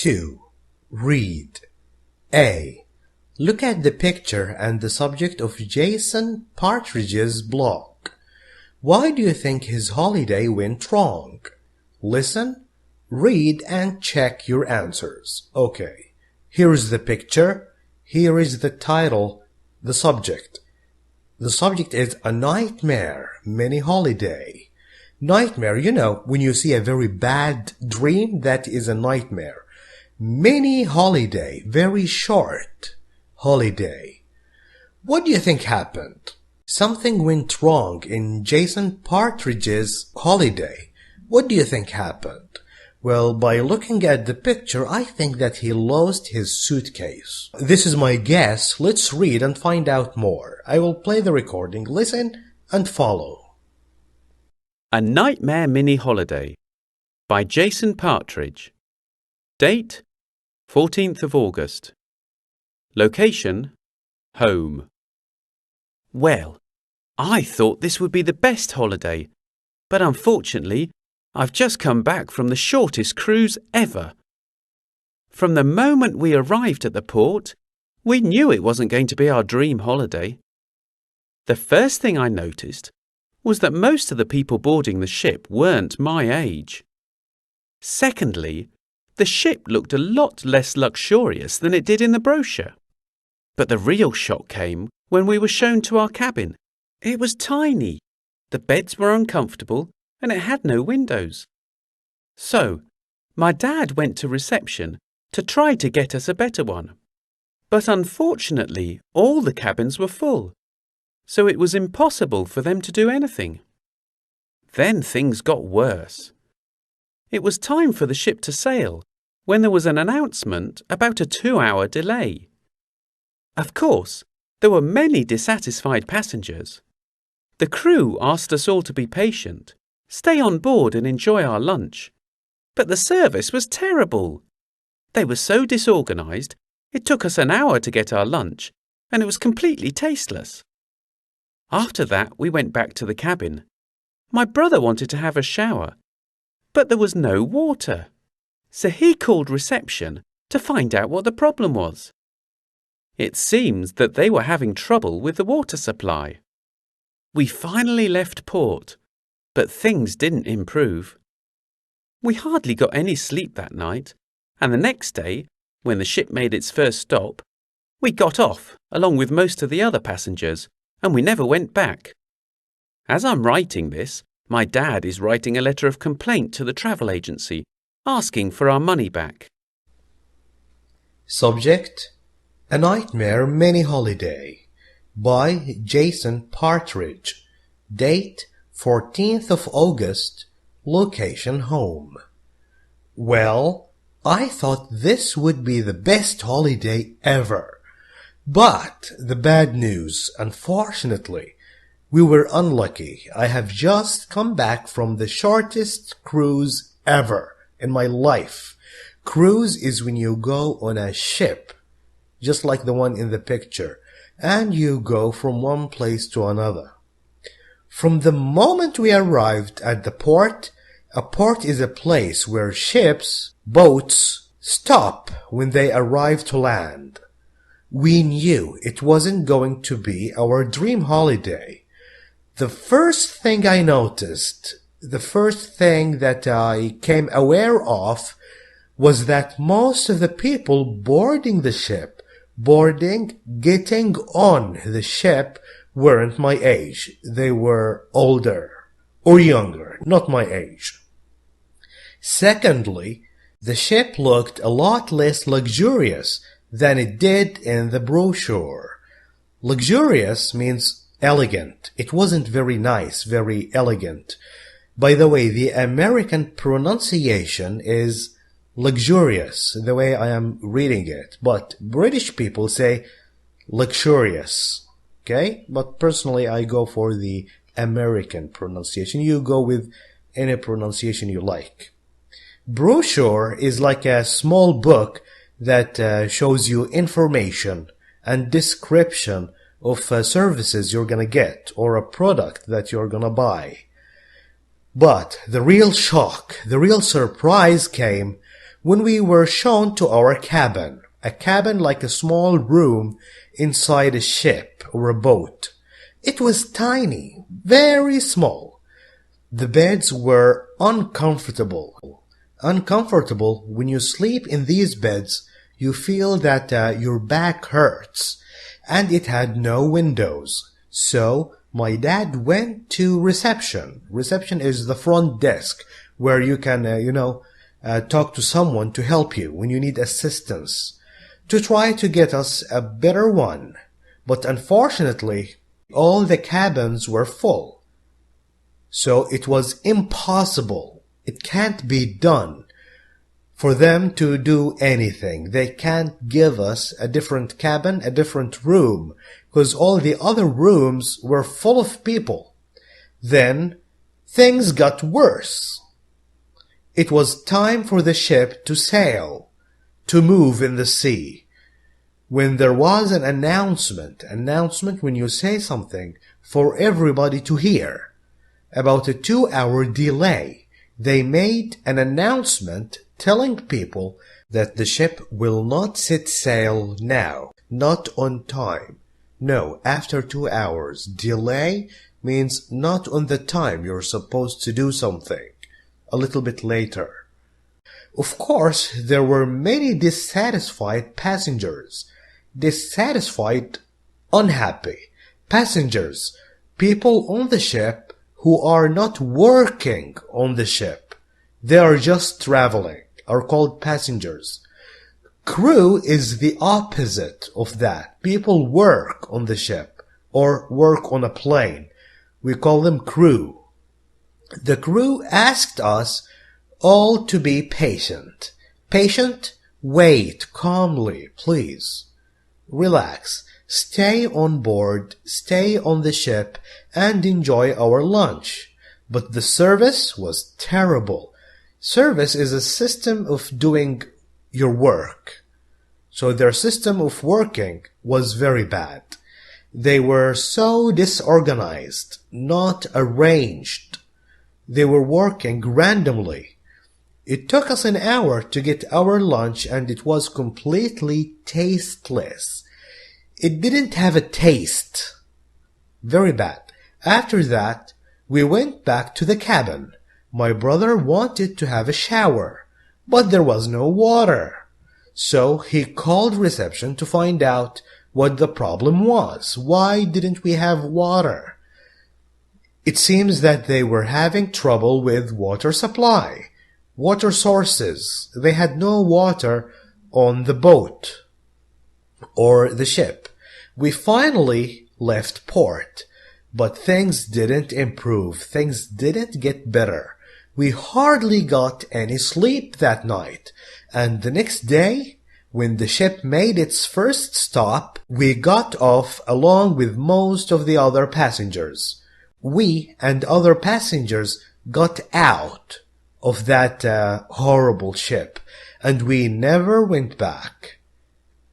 2. Read. A. Look at the picture and the subject of Jason Partridge's blog. Why do you think his holiday went wrong? Listen, read, and check your answers. Okay, here is the picture. Here is the title, the subject. The subject is a nightmare, mini holiday. Nightmare, when you see a very bad dream, that is a nightmare. Mini holiday, very short holiday. What do you think happened? Something went wrong in Jason Partridge's holiday. What do you think happened? Well, by looking at the picture, I think that he lost his suitcase. This is my guess. Let's read and find out more. I will play the recording. Listen and follow. A Nightmare Mini Holiday by Jason Partridge. Date 14th of August. Location home. Well, I thought this would be the best holiday, but unfortunately, I've just come back from the shortest cruise ever. From the moment we arrived at the port, we knew it wasn't going to be our dream holiday. The first thing I noticed was that most of the people boarding the ship weren't my age. Secondly, the ship looked a lot less luxurious than it did in the brochure. But the real shock came when we were shown to our cabin. It was tiny, the beds were uncomfortable, and it had no windows. So, my dad went to reception to try to get us a better one. But unfortunately, all the cabins were full, so it was impossible for them to do anything. Then things got worse. It was time for the ship to sail when there was an announcement about a 2-hour delay. Of course, there were many dissatisfied passengers. The crew asked us all to be patient, stay on board and enjoy our lunch. But the service was terrible. They were so disorganized, it took us an hour to get our lunch, and it was completely tasteless. After that, we went back to the cabin. My brother wanted to have a shower, but there was no water. So he called reception to find out what the problem was. It seems that they were having trouble with the water supply. We finally left port, but things didn't improve. We hardly got any sleep that night, and the next day, when the ship made its first stop, we got off along with most of the other passengers, and we never went back. As I'm writing this, my dad is writing a letter of complaint to the travel agency, asking for our money back. Subject: A Nightmare Mini Holiday by Jason Partridge. Date: 14th of August. Location home. Well, I thought this would be the best holiday ever. But the bad news, unfortunately, we were unlucky. I have just come back from the shortest cruise ever in my life. Cruise is when you go on a ship, just like the one in the picture, and you go from one place to another. From the moment we arrived at the port, a port is a place where ships, boats, stop when they arrive to land. We knew it wasn't going to be our dream holiday. The first thing I noticed, the first thing that I came aware of, was that most of the people boarding the ship, getting on the ship, weren't my age. They were older or younger, not my age. Secondly, the ship looked a lot less luxurious than it did in the brochure. Luxurious means elegant. It wasn't very nice, very elegant. By the way, the American pronunciation is luxurious, the way I am reading it. But British people say luxurious. Okay? But personally, I go for the American pronunciation. You go with any pronunciation you like. Brochure is like a small book that shows you information and description of services you're gonna get or a product that you're gonna buy. But the real shock, the real surprise came when we were shown to our cabin, a cabin like a small room inside a ship or a boat. It was tiny, very small. The beds were uncomfortable. Uncomfortable. When you sleep in these beds, you feel that your back hurts, and it had no windows. So my dad went to reception. Reception is the front desk where you can, talk to someone to help you when you need assistance, to try to get us a better one. But unfortunately, all the cabins were full. So it was impossible. It can't be done for them to do anything. They can't give us a different cabin, a different room, because all the other rooms were full of people. Then things got worse. It was time for the ship to sail, to move in the sea. When there was an announcement when you say something for everybody to hear, about a 2-hour delay, they made an announcement telling people that the ship will not set sail now, not on time. No, after 2 hours. Delay means not on the time you're supposed to do something, a little bit later. Of course, there were many dissatisfied passengers. Dissatisfied, unhappy passengers, people on the ship who are not working on the ship. They are just traveling, are called passengers. Crew is the opposite of that. People work on the ship or work on a plane. We call them crew. The crew asked us all to be patient. Patient? Wait calmly, please. Relax. Stay on board, stay on the ship, and enjoy our lunch. But the service was terrible. Service is a system of doing your work. So their system of working was very bad. They were so disorganized, not arranged. They were working randomly. It took us an hour to get our lunch, and it was completely tasteless. It didn't have a taste. Very bad. After that, we went back to the cabin. My brother wanted to have a shower, but there was no water. So he called reception to find out what the problem was. Why didn't we have water? It seems that they were having trouble with water supply, water sources. They had no water on the boat or the ship. We finally left port, but things didn't improve. Things didn't get better. We hardly got any sleep that night, and the next day, when the ship made its first stop, we got off along with most of the other passengers. We and other passengers got out of that horrible ship, and we never went back.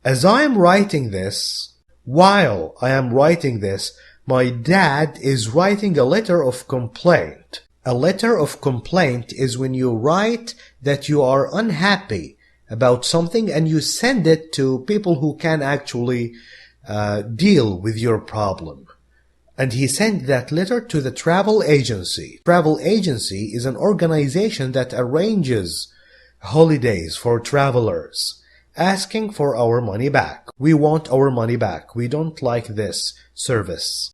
As I am writing this, while I am writing this, my dad is writing a letter of complaint. A letter of complaint is when you write that you are unhappy about something and you send it to people who can actually deal with your problem. And he sent that letter to the travel agency. Travel agency is an organization that arranges holidays for travelers, asking for our money back. We want our money back. We don't like this service.